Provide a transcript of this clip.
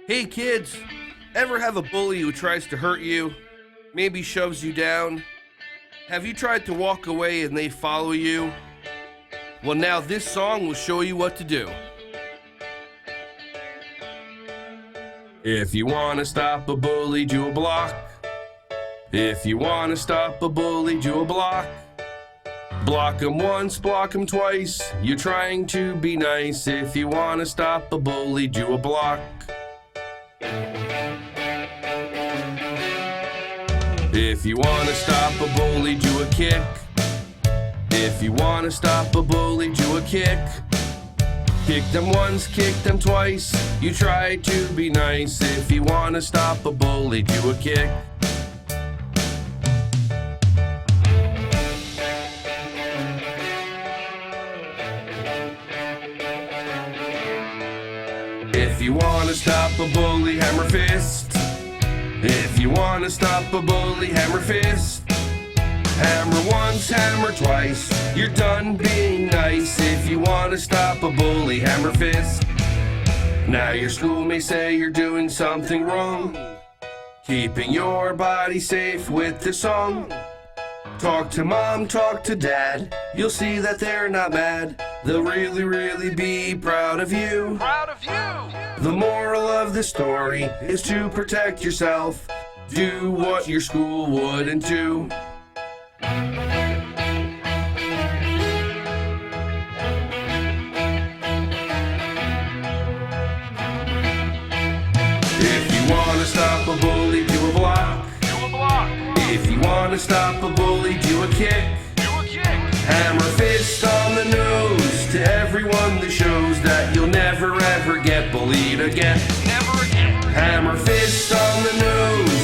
Hey kids, ever have a bully who tries to hurt you? Maybe shoves you down? Have you tried to walk away and they follow you? Well, now this song will show you what to do. If you want to stop a bully, do a block. If you want to stop a bully, do a block. Block him once, block him twice. You're trying to be nice. If you want to stop a bully, do a block. If you want to stop a bully, do a kick. If you want to stop a bully, do a kick. Kick them once, kick them twice. You try to be nice. If you want to stop a bully, do a kick. If you want to stop a bully, hammer fist. If you want to stop a bully, hammer fist. Hammer once, hammer twice. You're done being nice. If you want to stop a bully, hammer fist. Now your school may say you're doing something wrong, keeping your body safe with the song. Talk to mom, talk to dad. You'll see that they're not mad. They'll really, really be proud of you. Proud of you! The moral of the story is to protect yourself. Do what your school wouldn't do. If you want to stop a bully, do a block. Do a block! If you want to stop a bully, do a kick. Do a kick! Hammer fist on the nose to everyone that shows that you'll never ever get bullied again. Never again! Hammer fist on the nose